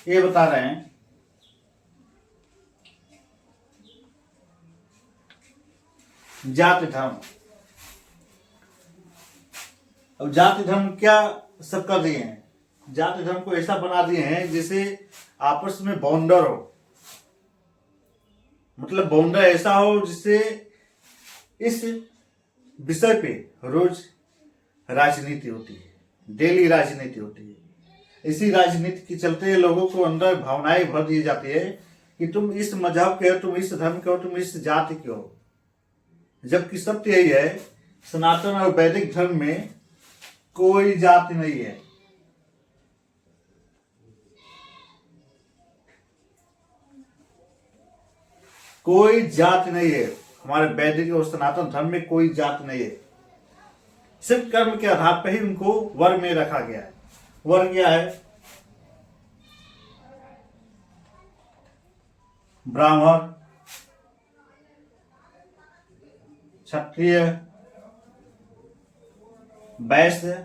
ये बता रहे हैं जाति धर्म। अब जाति धर्म क्या सब कर दिए हैं, जाति धर्म को ऐसा बना दिए हैं जिसे आपस में बाउंडर हो, मतलब बाउंडर ऐसा हो जिससे इस विषय पे रोज राजनीति होती है, डेली राजनीति होती है। इसी राजनीति के चलते लोगों को अंदर भावनाएं भर दी जाती है कि तुम इस मजहब के हो, तुम इस धर्म के हो, तुम इस जाति के हो। जबकि सत्य यही है, सनातन और वैदिक धर्म में कोई जाति नहीं है। कोई जाति नहीं है, हमारे वैदिक और सनातन धर्म में कोई जाति नहीं है। सिर्फ कर्म के आधार पर ही उनको वर्ग में रखा गया है। वर्ग क्या है? ब्राह्मण, क्षत्रिय, वैश्य,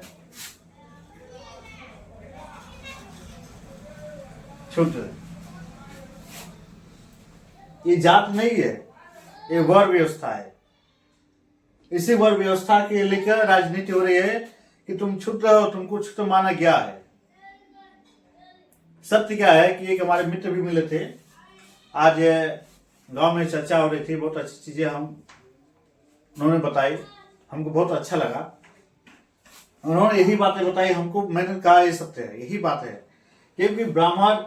शूद्र। ये जात नहीं है, ये वर्ग व्यवस्था है। इसी वर्ग व्यवस्था के लेकर राजनीति हो रही है कि तुम क्षुद्र हो, तुमको क्षुद्र माना गया है। सत्य क्या है कि एक हमारे मित्र भी मिले थे, आज गांव में चर्चा हो रही थी, बहुत अच्छी चीजें उन्होंने बताई, हमको बहुत अच्छा लगा। उन्होंने यही बातें बताई हमको, मैंने कहा ये सत्य है, यही बात है। क्योंकि ब्राह्मण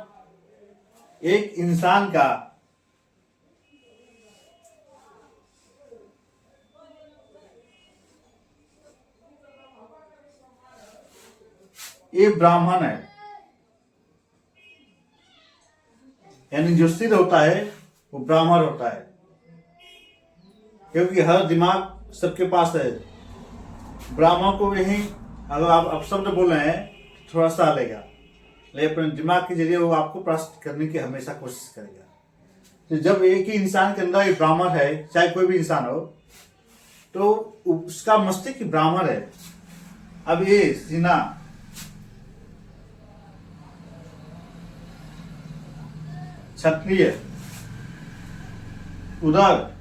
एक इंसान का ये ब्राह्मण है, यानी जो सिद्ध होता है वो ब्राह्मण होता है। क्योंकि हर दिमाग सबके पास है। ब्राह्मण को यही अगर आप अपशब्द बोल रहे हैं थोड़ा सा लेगा, लेकिन अपने दिमाग के जरिए वो आपको प्रश्न करने की हमेशा कोशिश करेगा। तो जब एक ही इंसान के अंदर एक ब्राह्मण है, चाहे कोई भी इंसान हो, तो उसका मस्तिष्क ब्राह्मण है। अब ये सीना, क्षत्रिय, उदर,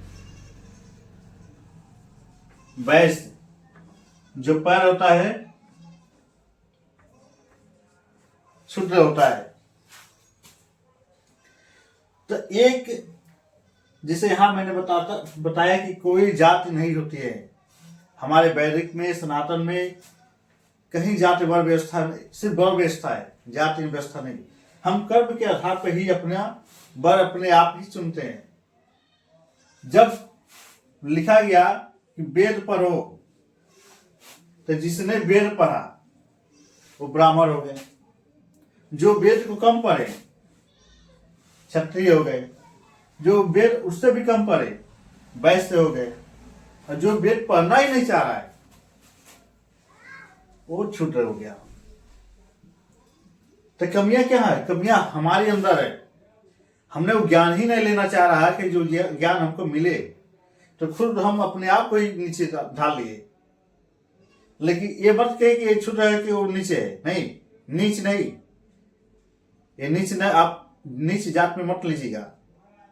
वैश्य, जो पैर होता है शूद्र होता है। तो एक जिसे यहां मैंने बताया कि कोई जाति नहीं होती है। हमारे वैदिक में, सनातन में कहीं जाति वर्ग व्यवस्था नहीं, सिर्फ वर्ग व्यवस्था है, जाति व्यवस्था नहीं। हम कर्म के आधार पर ही अपना वर अपने आप ही चुनते हैं। जब लिखा गया कि वेद पढ़ो, तो जिसने वेद पढ़ा वो ब्राह्मण हो गए, जो वेद को कम पढ़े क्षत्रिय हो गए, जो वेद उससे भी कम पढ़े वैश्य हो गए, और जो वेद पढ़ना ही नहीं चाह रहा है वो शूद्र हो गया। तो कमियां क्या है? कमियां हमारे अंदर है। हमने वो ज्ञान ही नहीं लेना चाह रहा है कि जो ज्ञान हमको मिले, तो खुद हम अपने आप को ही नीचे ढाल लिए। लेकिन ये मत कहे कि ये क्षुद्र है कि वो नीचे है, नहीं, नीच नहीं, ये नीच नहीं, आप नीच जात में मत लीजिएगा।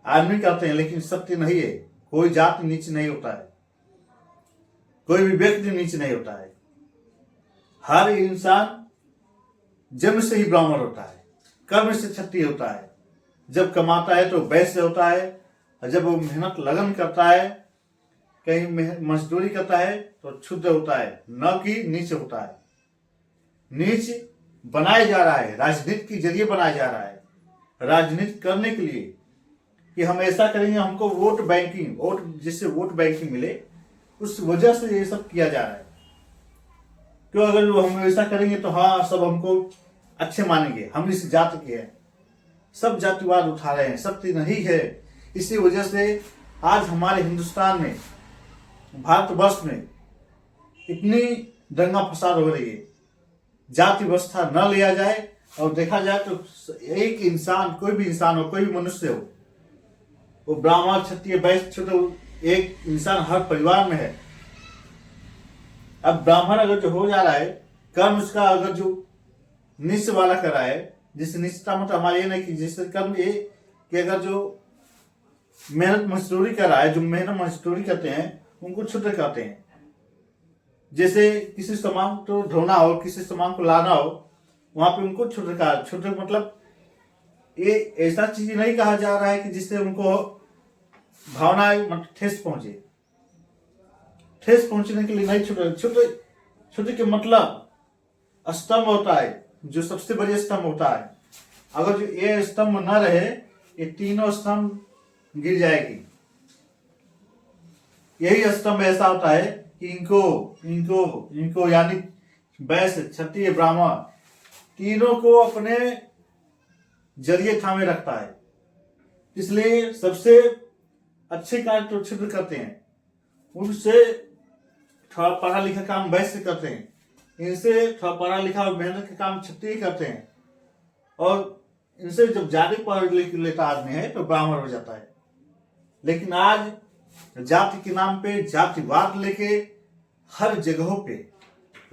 आदमी कहते हैं लेकिन सत्य नहीं है। कोई जात नीच नहीं होता है, कोई भी व्यक्ति नीच नहीं होता है। हर इंसान जन्म से ही ब्राह्मण होता है, कर्म से क्षत्रिय होता है। जब कमाता है तो वैश्य होता है, और जब वो मेहनत लगन करता है, कहीं मजदूरी करता है तो क्षुद्र होता है, न कि नीच होता है। नीच बनाया जा रहा है, राजनीति के जरिए बनाया जा रहा है। राजनीति करने के लिए कि हम ऐसा करेंगे, हमको वोट बैंकिंग, वोट जिससे वोट बैंकिंग मिले, उस वजह से ये सब किया जा रहा है। क्यों? अगर हम ऐसा करेंगे तो हाँ, सब हमको अच्छे मानेंगे, हम इस जाति के हैं। सब जातिवाद उठा रहे हैं, सत्य नहीं है। इसी वजह से आज हमारे हिंदुस्तान में, भारतवर्ष में इतनी दंगा फसाद हो रही है। जाति व्यवस्था न लिया जाए और देखा जाए तो एक इंसान, कोई भी इंसान हो, कोई भी मनुष्य हो, वो ब्राह्मण, क्षत्रिय, वैश्य, तो एक इंसान हर परिवार में है। अब ब्राह्मण अगर जो हो जा रहा है, कर्म उसका अगर जो निश्चय वाला कर रहा है, जिससे निश्चितता मतलब हमारे ये नहीं कि जिससे कर्म ये कि अगर जो मेहनत मजदूरी कर रहा है, जो मेहनत मजदूरी करते हैं उनको क्षुद्र कहते हैं। जैसे किसी सामान को ढोना हो, किसी सामान को लाना हो, वहां पे उनको क्षुद्र कहा। क्षुद्र मतलब ये ऐसा चीज नहीं कहा जा रहा है कि जिससे उनको भावना मतलब ठेस पहुंचे। ठेस पहुंचने के लिए नहीं क्षुद्र। क्षुद्र के मतलब स्तंभ होता है, जो सबसे बड़ी स्तंभ होता है। अगर जो ये स्तंभ न रहे, ये तीनों स्तंभ गिर जाएगी। यही स्तंभ ऐसा होता है कि इनको यानी वैश्य, क्षत्रिय, ब्राह्मण तीनों को अपने जरिए थामे रखता है। इसलिए सबसे अच्छे कार्य तो क्षुद्र करते हैं, उनसे थोड़ा पढ़ा लिखा काम वैश्य करते हैं, इनसे थोड़ा पढ़ा लिखा और मेहनत का काम क्षत्रिय करते हैं, और इनसे जब ज्यादा पढ़ लिख लेता आदमी है तो ब्राह्मण हो जाता है। लेकिन आज जाति के नाम पे जातिवाद लेके हर जगहों पे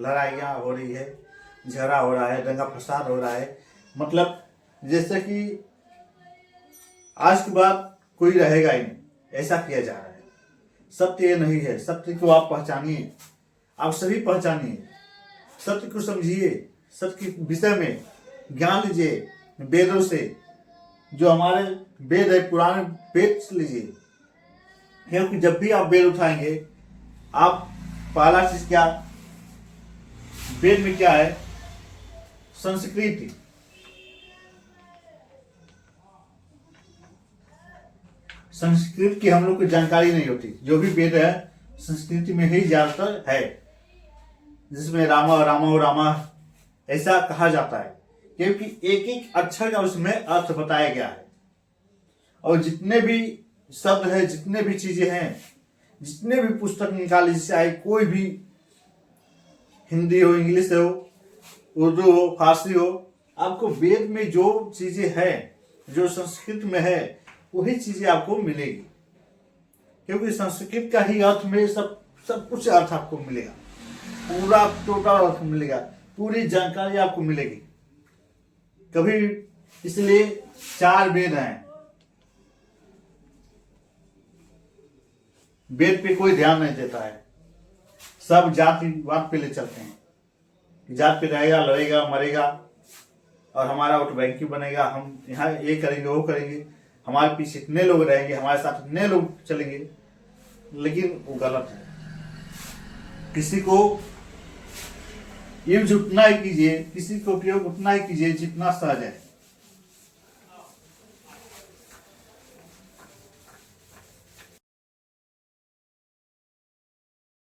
लड़ाइयाँ हो रही है, झगड़ा हो रहा है, दंगा फसाद हो रहा है। मतलब जैसे कि आज के बाद कोई रहेगा ही नहीं, ऐसा किया जा रहा है। सत्य ये नहीं है। सत्य को आप पहचानिए, आप सभी पहचानिए, सत्य को समझिए, सत्य के विषय में ज्ञान लीजिए वेदों से। जो हमारे वेद है, पुराने वेद से लीजिए, क्योंकि जब भी आप वेद उठाएंगे, आप पहला चीज क्या, वेद में क्या है, संस्कृति। संस्कृत की हम लोग को जानकारी नहीं होती। जो भी वेद है संस्कृति में ही ज्यादातर है, जिसमें रामा ऐसा कहा जाता है, क्योंकि एक एक अक्षर का उसमें अर्थ बताया गया है। और जितने भी शब्द है, जितने भी चीजें हैं, जितने भी पुस्तक निकाले, चाहे कोई भी हिंदी हो, इंग्लिश हो, उर्दू हो, फारसी हो, आपको वेद में जो चीजें हैं, जो संस्कृत में है, वही चीजें आपको मिलेगी। क्योंकि संस्कृत का ही अर्थ में सब कुछ अर्थ आपको मिलेगा, पूरा टोटल अर्थ मिलेगा, पूरी जानकारी आपको मिलेगी। कभी इसलिए 4 वेद हैं, वेद पे कोई ध्यान नहीं देता है, सब जातिवाद पे ले चलते हैं। जात पे रहेगा, लड़ेगा, मरेगा, और हमारा वोट बैंकी बनेगा, हम यहाँ ये करेंगे, वो करेंगे, हमारे पीछे इतने लोग रहेंगे, हमारे साथ इतने लोग चलेंगे। लेकिन वो गलत है। किसी को यूज उतना ही कीजिए, किसी को उपयोग उतना ही कीजिए जितना सहज है।